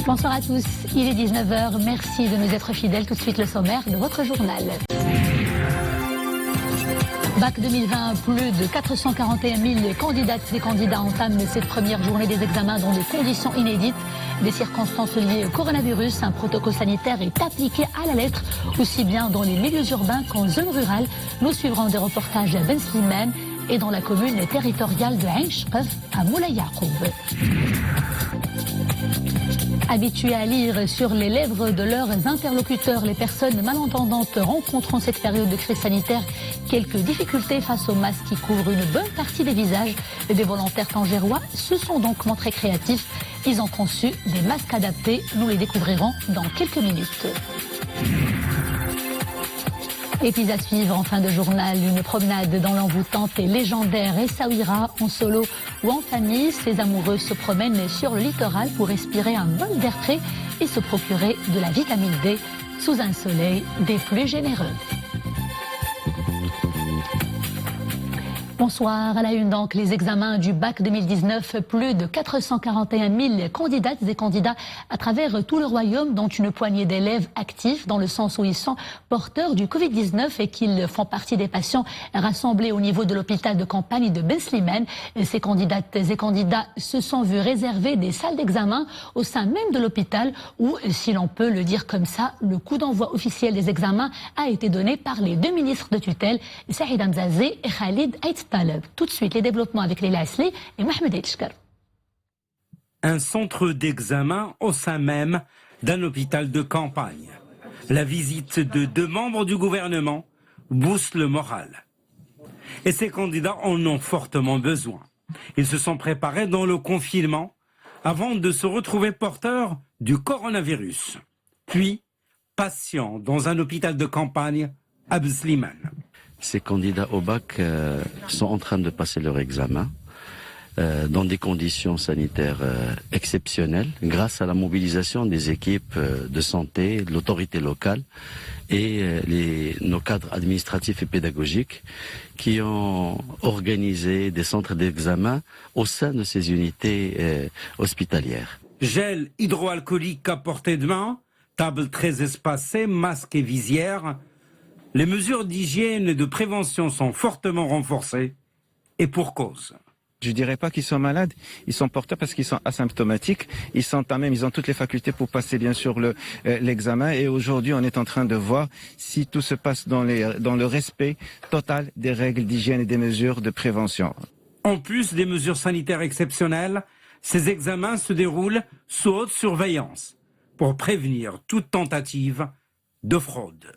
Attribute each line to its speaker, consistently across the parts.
Speaker 1: Bonsoir à tous, il est 19h, merci de nous être fidèles. Tout de suite le sommaire de votre journal. Bac 2020, plus de 441 000 candidates et candidats entament cette première journée des examens dans des conditions inédites. Des circonstances liées au coronavirus, un protocole sanitaire est appliqué à la lettre, aussi bien dans les milieux urbains qu'en zone rurale. Nous suivrons des reportages à Ben Slimane et dans la commune territoriale de Ain Shqaf à Moulay Yacoub. Habitués à lire sur les lèvres de leurs interlocuteurs, les personnes malentendantes rencontrent en cette période de crise sanitaire quelques difficultés face aux masques qui couvrent une bonne partie des visages. Des volontaires tangérois se sont donc montrés créatifs. Ils ont conçu des masques adaptés. Nous les découvrirons dans quelques minutes. Et puis à suivre en fin de journal, une promenade dans l'envoûtante et légendaire Essaouira en solo ou en famille. Ces amoureux se promènent sur le littoral pour respirer un bol d'air frais et se procurer de la vitamine D sous un soleil des plus généreux. Bonsoir. À la une donc, les examens du bac 2019, plus de 441 000 candidates et candidats à travers tout le royaume, dont une poignée d'élèves actifs dans le sens où ils sont porteurs du Covid-19 et qu'ils font partie des patients rassemblés au niveau de l'hôpital de campagne de Ben Slimane. Ces candidates et candidats se sont vus réserver des salles d'examen au sein même de l'hôpital où, si l'on peut le dire comme ça, le coup d'envoi officiel des examens a été donné par les deux ministres de tutelle, Saïd Hamzazé et Khalid Aït. Tout de suite, les développements avec Leila Asli et Mohamed Elchkar.
Speaker 2: Un centre d'examen au sein même d'un hôpital de campagne. La visite de deux membres du gouvernement booste le moral. Et ces candidats en ont fortement besoin. Ils se sont préparés dans le confinement avant de se retrouver porteurs du coronavirus. Puis, patients dans un hôpital de campagne à Ben Slimane.
Speaker 3: Ces candidats au bac sont en train de passer leur examen dans des conditions sanitaires exceptionnelles grâce à la mobilisation des équipes de santé, de l'autorité locale et nos cadres administratifs et pédagogiques qui ont organisé des centres d'examen au sein de ces unités hospitalières.
Speaker 2: Gel hydroalcoolique à portée de main, table très espacée, masque et visière. Les mesures d'hygiène et de prévention sont fortement renforcées, et pour cause.
Speaker 4: Je dirais pas qu'ils sont malades, ils sont porteurs parce qu'ils sont asymptomatiques, ils ont toutes les facultés pour passer bien sûr l'examen, et aujourd'hui on est en train de voir si tout se passe dans le respect total des règles d'hygiène et des mesures de prévention.
Speaker 2: En plus des mesures sanitaires exceptionnelles, ces examens se déroulent sous haute surveillance pour prévenir toute tentative de fraude.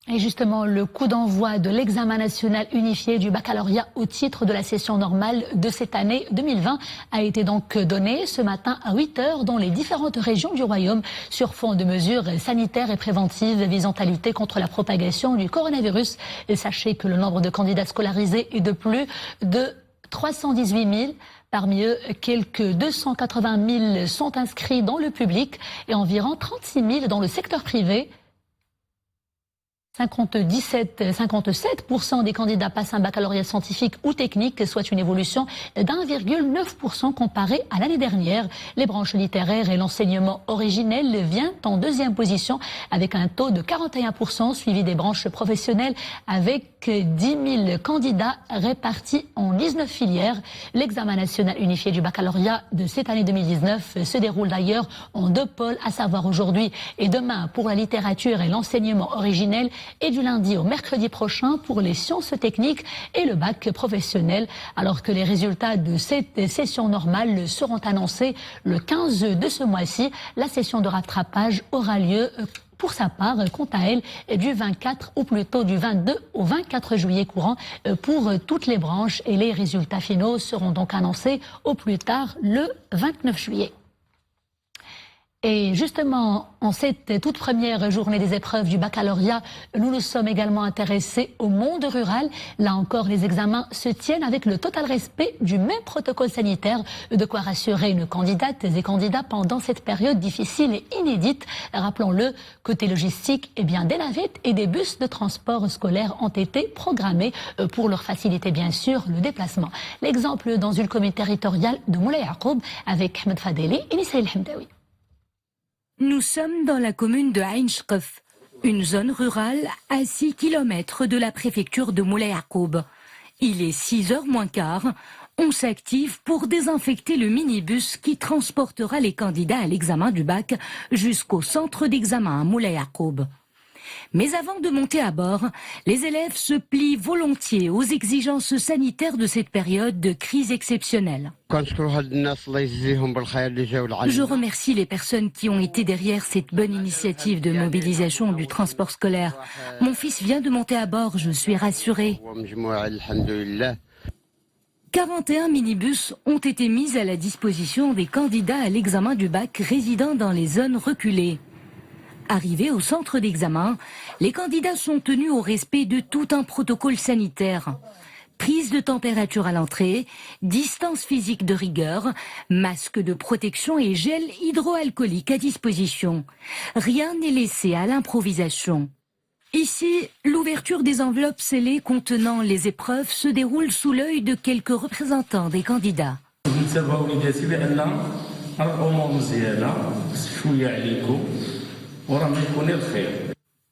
Speaker 1: Et justement, le coup d'envoi de l'examen national unifié du baccalauréat au titre de la session normale de cette année 2020 a été donc donné ce matin à 8h dans les différentes régions du royaume sur fond de mesures sanitaires et préventives visant à lutter contre la propagation du coronavirus. Et sachez que le nombre de candidats scolarisés est de plus de 318 000. Parmi eux, quelques 280 000 sont inscrits dans le public et environ 36 000 dans le secteur privé. 57% des candidats passent un baccalauréat scientifique ou technique, soit une évolution d'1,9% comparé à l'année dernière. Les branches littéraires et l'enseignement originel viennent en deuxième position avec un taux de 41%, suivi des branches professionnelles avec 10 000 candidats répartis en 19 filières. L'examen national unifié du baccalauréat de cette année 2019 se déroule d'ailleurs en deux pôles, à savoir aujourd'hui et demain pour la littérature et l'enseignement originel, et du lundi au mercredi prochain pour les sciences techniques et le bac professionnel, alors que les résultats de cette session normale seront annoncés le 15 de ce mois-ci. La session de rattrapage aura lieu pour sa part, quant à elle, du 24 ou plutôt du 22 au 24 juillet courant pour toutes les branches, et les résultats finaux seront donc annoncés au plus tard le 29 juillet. Et justement, en cette toute première journée des épreuves du baccalauréat, nous nous sommes également intéressés au monde rural. Là encore, les examens se tiennent avec le total respect du même protocole sanitaire, de quoi rassurer nos candidates et candidats pendant cette période difficile et inédite. Rappelons-le, côté logistique, eh bien, des navettes et des bus de transport scolaire ont été programmés pour leur faciliter bien sûr le déplacement. L'exemple dans une commune territoriale de Moulay Yacoub avec Ahmed Fadeli et Nissaïl Hamdaoui.
Speaker 5: Nous sommes dans la commune de Ain Shqef, une zone rurale à 6 km de la préfecture de Moulay Yacoub. Il est 6h moins quart. On s'active pour désinfecter le minibus qui transportera les candidats à l'examen du bac jusqu'au centre d'examen à Moulay Yacoub. Mais avant de monter à bord, les élèves se plient volontiers aux exigences sanitaires de cette période de crise exceptionnelle. Je remercie les personnes qui ont été derrière cette bonne initiative de mobilisation du transport scolaire. Mon fils vient de monter à bord, je suis rassurée. 41 minibus ont été mis à la disposition des candidats à l'examen du bac résidant dans les zones reculées. Arrivés au centre d'examen, les candidats sont tenus au respect de tout un protocole sanitaire. Prise de température à l'entrée, distance physique de rigueur, masque de protection et gel hydroalcoolique à disposition. Rien n'est laissé à l'improvisation. Ici, l'ouverture des enveloppes scellées contenant les épreuves se déroule sous l'œil de quelques représentants des candidats.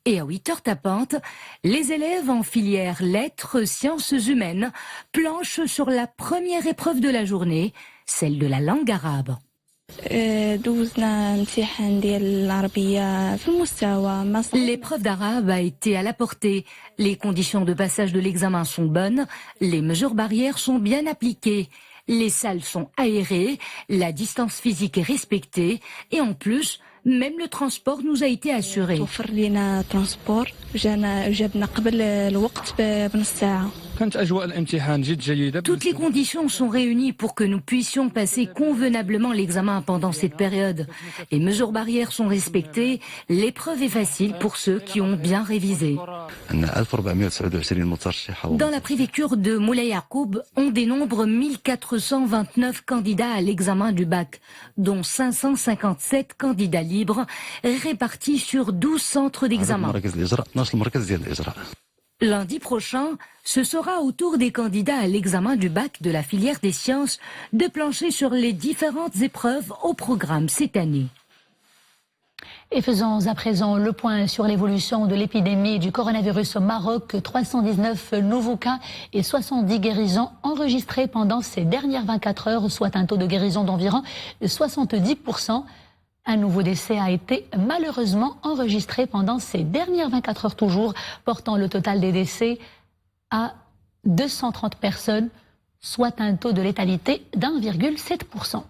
Speaker 5: Et à 8h tapantes, les élèves en filière lettres, sciences humaines planchent sur la première épreuve de la journée, celle de la langue arabe. L'épreuve d'arabe a été à la portée. Les conditions de passage de l'examen sont bonnes, les mesures barrières sont bien appliquées. Les salles sont aérées, la distance physique est respectée et en plus, même le transport nous a été assuré. Toutes les conditions sont réunies pour que nous puissions passer convenablement l'examen pendant cette période. Les mesures barrières sont respectées, l'épreuve est facile pour ceux qui ont bien révisé. Dans la préfecture de Moulay Yacoub, on dénombre 1429 candidats à l'examen du bac, dont 557 candidats libres, répartis sur 12 centres d'examen. Lundi prochain, ce sera au tour des candidats à l'examen du bac de la filière des sciences de plancher sur les différentes épreuves au programme cette année.
Speaker 1: Et faisons à présent le point sur l'évolution de l'épidémie du coronavirus au Maroc. 319 nouveaux cas et 70 guérisons enregistrés pendant ces dernières 24 heures, soit un taux de guérison d'environ 70%. Un nouveau décès a été malheureusement enregistré pendant ces dernières 24 heures toujours, portant le total des décès à 230 personnes, soit un taux de létalité d'1,7%.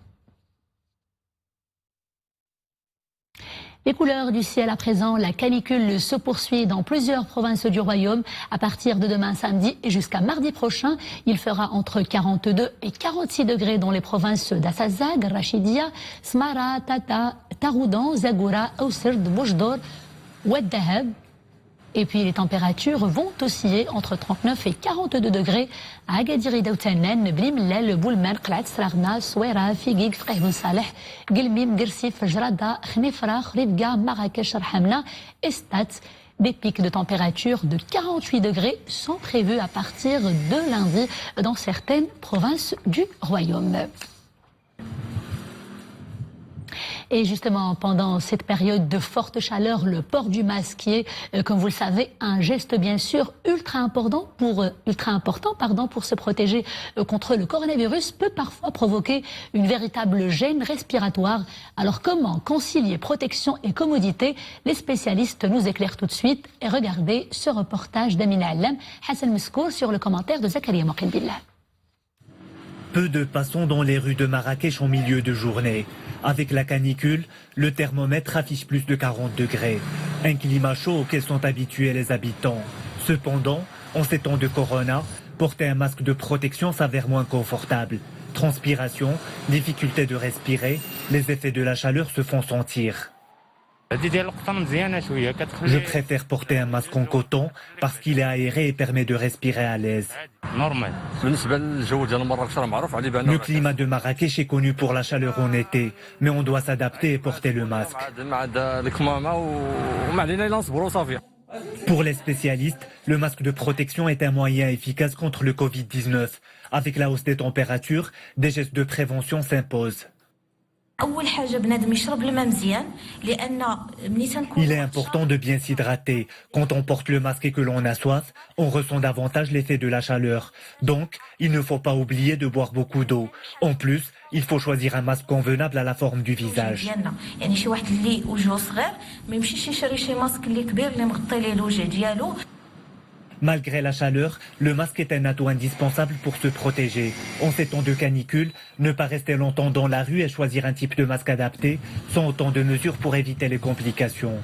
Speaker 1: Les couleurs du ciel à présent, la canicule se poursuit dans plusieurs provinces du royaume. À partir de demain samedi et jusqu'à mardi prochain, il fera entre 42 et 46 degrés dans les provinces d'Assazag, Rachidia, Smara, Tata, Taroudan, Zagoura, Ousserd, Boujdor, Oued Dahab. Et puis les températures vont osciller entre 39 et 42 degrés à Agadir et Daoutanen, Blimlel, Boulmer, Klat, Sragna, Souera, Figuig, Fqih Ben Saleh, Gilmim, Girsif, Jrada, Khnifra, Ribga, Marrakech, Arhamna et Stat. Des pics de température de 48 degrés sont prévus à partir de lundi dans certaines provinces du royaume. Et justement, pendant cette période de forte chaleur, le port du masque qui est, comme vous le savez, un geste bien sûr ultra important pour se protéger contre le coronavirus, peut parfois provoquer une véritable gêne respiratoire. Alors comment concilier protection et commodité? Les spécialistes nous éclairent tout de suite. Et regardez ce reportage d'Amina Allam, Hassan Meskour sur le commentaire de Zakaria Mokhenbillah.
Speaker 6: Peu de passants dans les rues de Marrakech en milieu de journée. Avec la canicule, le thermomètre affiche plus de 40 degrés. Un climat chaud auquel sont habitués les habitants. Cependant, en ces temps de corona, porter un masque de protection s'avère moins confortable. Transpiration, difficulté de respirer, les effets de la chaleur se font sentir. Je préfère porter un masque en coton parce qu'il est aéré et permet de respirer à l'aise. Le climat de Marrakech est connu pour la chaleur en été, mais on doit s'adapter et porter le masque. Pour les spécialistes, le masque de protection est un moyen efficace contre le Covid-19. Avec la hausse des températures, des gestes de prévention s'imposent. Il est important de bien s'hydrater. Quand on porte le masque et que l'on a soif, on ressent davantage l'effet de la chaleur. Donc, il ne faut pas oublier de boire beaucoup d'eau. En plus, il faut choisir un masque convenable à la forme du visage. Malgré la chaleur, le masque est un atout indispensable pour se protéger. En ces temps de canicule, ne pas rester longtemps dans la rue et choisir un type de masque adapté sont autant de mesures pour éviter les complications.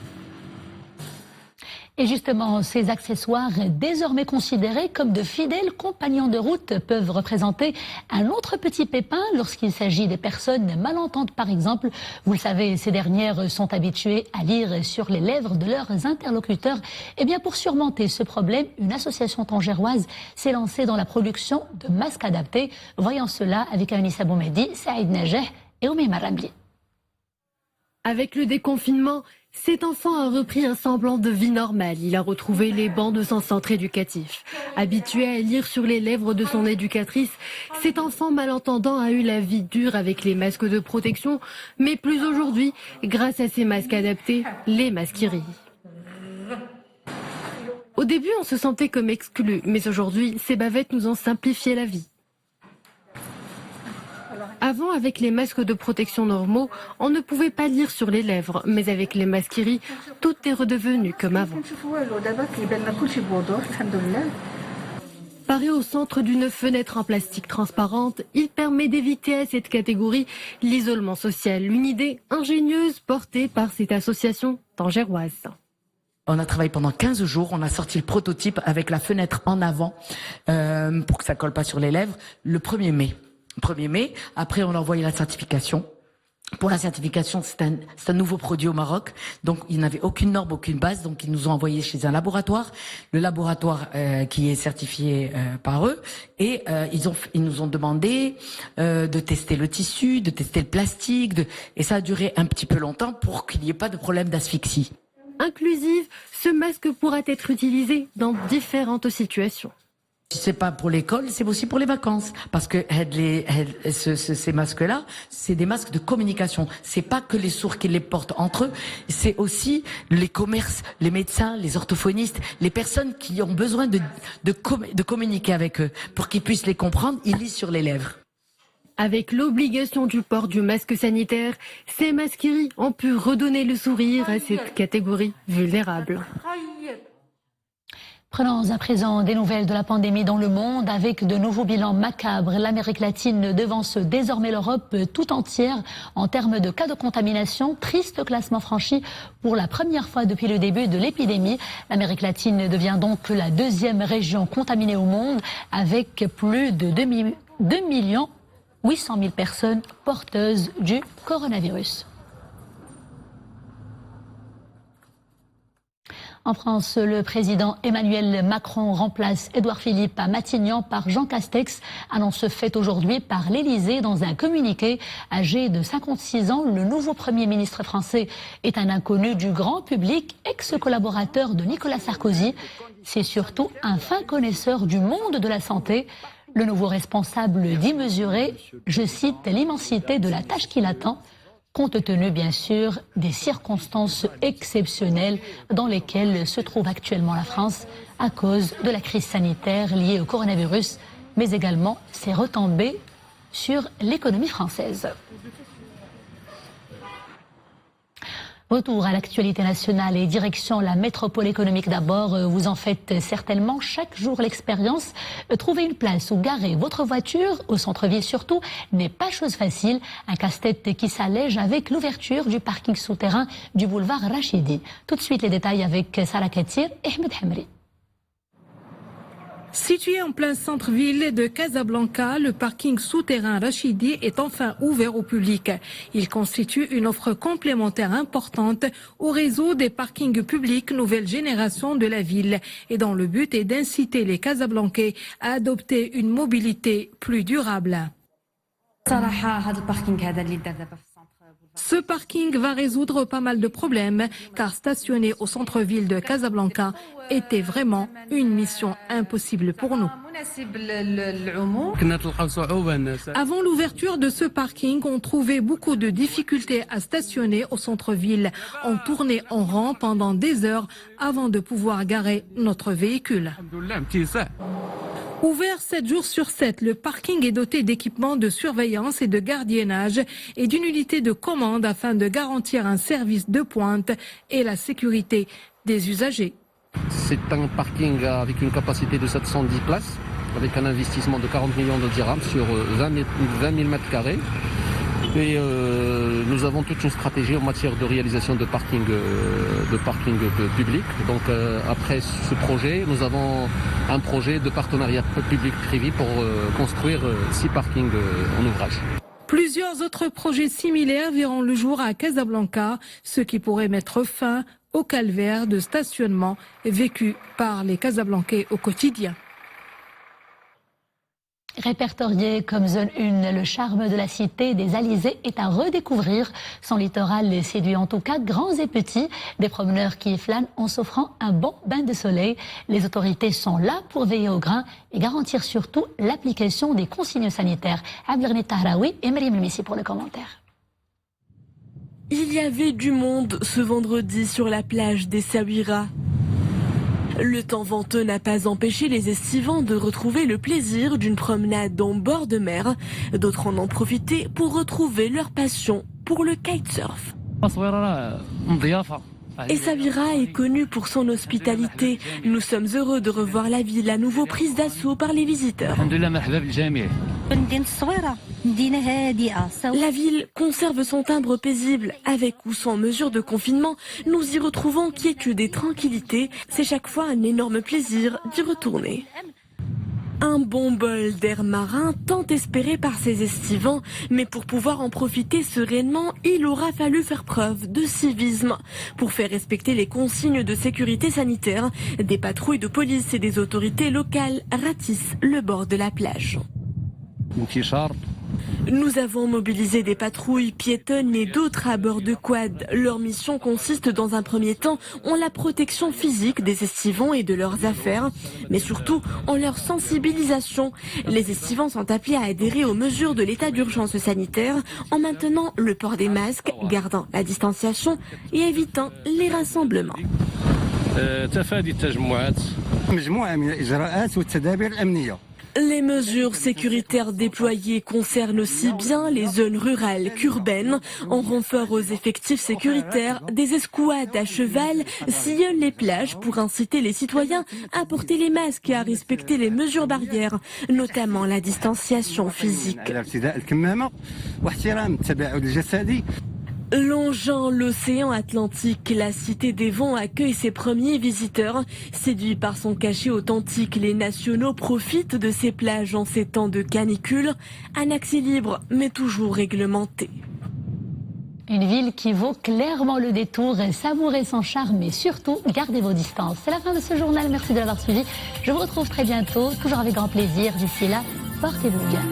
Speaker 1: Et justement, ces accessoires, désormais considérés comme de fidèles compagnons de route, peuvent représenter un autre petit pépin lorsqu'il s'agit des personnes malentendantes, par exemple. Vous le savez, ces dernières sont habituées à lire sur les lèvres de leurs interlocuteurs. Eh bien, pour surmonter ce problème, une association tangéroise s'est lancée dans la production de masques adaptés. Voyons cela avec Anissa Boumedi, Saïd Najeh et Oumaima Ramli.
Speaker 7: Avec le déconfinement, cet enfant a repris un semblant de vie normale. Il a retrouvé les bancs de son centre éducatif. Habitué à lire sur les lèvres de son éducatrice, cet enfant malentendant a eu la vie dure avec les masques de protection, mais plus aujourd'hui, grâce à ces masques adaptés, les masqueries. Au début, on se sentait comme exclus, mais aujourd'hui, ces bavettes nous ont simplifié la vie. Avant, avec les masques de protection normaux, on ne pouvait pas lire sur les lèvres, mais avec les masqueries, tout est redevenu comme avant. Paré au centre d'une fenêtre en plastique transparente, il permet d'éviter à cette catégorie l'isolement social. Une idée ingénieuse portée par cette association tangéroise.
Speaker 8: On a travaillé pendant 15 jours, on a sorti le prototype avec la fenêtre en avant pour que ça colle pas sur les lèvres le 1er mai. 1er mai, après on a envoyé la certification. Pour la certification, c'est un nouveau produit au Maroc, donc il n'avait aucune norme, aucune base, donc ils nous ont envoyé chez un laboratoire, le laboratoire qui est certifié par eux, et ils nous ont demandé de tester le tissu, de tester le plastique, et ça a duré un petit peu longtemps pour qu'il n'y ait pas de problème d'asphyxie.
Speaker 7: Inclusive, ce masque pourra être utilisé dans différentes situations.
Speaker 8: Si c'est pas pour l'école, c'est aussi pour les vacances. Parce que ces masques-là, c'est des masques de communication. C'est pas que les sourds qui les portent entre eux, c'est aussi les commerces, les médecins, les orthophonistes, les personnes qui ont besoin de communiquer avec eux. Pour qu'ils puissent les comprendre, ils lisent sur les lèvres.
Speaker 7: Avec l'obligation du port du masque sanitaire, ces masqueries ont pu redonner le sourire à cette catégorie vulnérable.
Speaker 1: Prenons à présent des nouvelles de la pandémie dans le monde avec de nouveaux bilans macabres. L'Amérique latine devance désormais l'Europe tout entière en termes de cas de contamination. Triste classement franchi pour la première fois depuis le début de l'épidémie. L'Amérique latine devient donc la deuxième région contaminée au monde avec plus de 2 800 000 personnes porteuses du coronavirus. En France, le président Emmanuel Macron remplace Édouard Philippe à Matignon par Jean Castex. Annonce faite aujourd'hui par l'Élysée dans un communiqué. Âgé de 56 ans, le nouveau Premier ministre français est un inconnu du grand public, ex-collaborateur de Nicolas Sarkozy. C'est surtout un fin connaisseur du monde de la santé. Le nouveau responsable dit mesurer, je cite, l'immensité de la tâche qui l'attend, compte tenu bien sûr des circonstances exceptionnelles dans lesquelles se trouve actuellement la France à cause de la crise sanitaire liée au coronavirus, mais également ses retombées sur l'économie française. Retour à l'actualité nationale et direction la métropole économique d'abord. Vous en faites certainement chaque jour l'expérience. Trouver une place où garer votre voiture, au centre-ville surtout, n'est pas chose facile. Un casse-tête qui s'allège avec l'ouverture du parking souterrain du boulevard Rachidi. Tout de suite les détails avec Sarah Katir et Ahmed Hamri.
Speaker 9: Situé en plein centre-ville de Casablanca, le parking souterrain Rachidi est enfin ouvert au public. Il constitue une offre complémentaire importante au réseau des parkings publics nouvelle génération de la ville et dont le but est d'inciter les Casablancais à adopter une mobilité plus durable. Ce parking va résoudre pas mal de problèmes car stationner au centre-ville de Casablanca était vraiment une mission impossible pour nous. Avant l'ouverture de ce parking, on trouvait beaucoup de difficultés à stationner au centre-ville. On tournait en rond pendant des heures avant de pouvoir garer notre véhicule. Ouvert 7 jours sur 7, le parking est doté d'équipements de surveillance et de gardiennage et d'une unité de commande afin de garantir un service de pointe et la sécurité des usagers.
Speaker 10: C'est un parking avec une capacité de 710 places, avec un investissement de 40 millions de dirhams sur 20 000 mètres carrés. Et nous avons toute une stratégie en matière de réalisation de parking public. Donc après ce projet, nous avons un projet de partenariat public-privé pour construire 6 parkings en ouvrage.
Speaker 9: Plusieurs autres projets similaires verront le jour à Casablanca, ce qui pourrait mettre fin au calvaire de stationnement vécu par les Casablancais au quotidien.
Speaker 1: Répertorié comme zone 1, le charme de la cité des Alizés est à redécouvrir. Son littoral les séduit en tout cas, grands et petits, des promeneurs qui y flânent en s'offrant un bon bain de soleil. Les autorités sont là pour veiller au grain et garantir surtout l'application des consignes sanitaires. Abdelghani Tahraoui et Maryam Messi pour le commentaire.
Speaker 11: Il y avait du monde ce vendredi sur la plage d'Essaouira. Le temps venteux n'a pas empêché les estivants de retrouver le plaisir d'une promenade en bord de mer. D'autres en ont profité pour retrouver leur passion pour le kitesurf. Essaouira est connue pour son hospitalité. Nous sommes heureux de revoir la ville à nouveau prise d'assaut par les visiteurs. La ville conserve son timbre paisible. Avec ou sans mesure de confinement, nous y retrouvons quiétude et tranquillité. C'est chaque fois un énorme plaisir d'y retourner. Un bon bol d'air marin tant espéré par ces estivants, mais pour pouvoir en profiter sereinement, il aura fallu faire preuve de civisme. Pour faire respecter les consignes de sécurité sanitaire, des patrouilles de police et des autorités locales ratissent le bord de la plage. Nous avons mobilisé des patrouilles piétonnes et d'autres à bord de quad. Leur mission consiste dans un premier temps en la protection physique des estivants et de leurs affaires, mais surtout en leur sensibilisation. Les estivants sont appelés à adhérer aux mesures de l'état d'urgence sanitaire en maintenant le port des masques, gardant la distanciation et évitant les rassemblements. Les mesures sécuritaires déployées concernent aussi bien les zones rurales qu'urbaines. En renfort aux effectifs sécuritaires, des escouades à cheval sillonnent les plages pour inciter les citoyens à porter les masques et à respecter les mesures barrières, notamment la distanciation physique. Longeant l'océan Atlantique, la cité des vents accueille ses premiers visiteurs. Séduits par son cachet authentique, les nationaux profitent de ces plages en ces temps de canicule. Un accès libre, mais toujours réglementé.
Speaker 1: Une ville qui vaut clairement le détour. Savourez son charme, mais surtout, gardez vos distances. C'est la fin de ce journal. Merci de l'avoir suivi. Je vous retrouve très bientôt, toujours avec grand plaisir. D'ici là, portez-vous bien.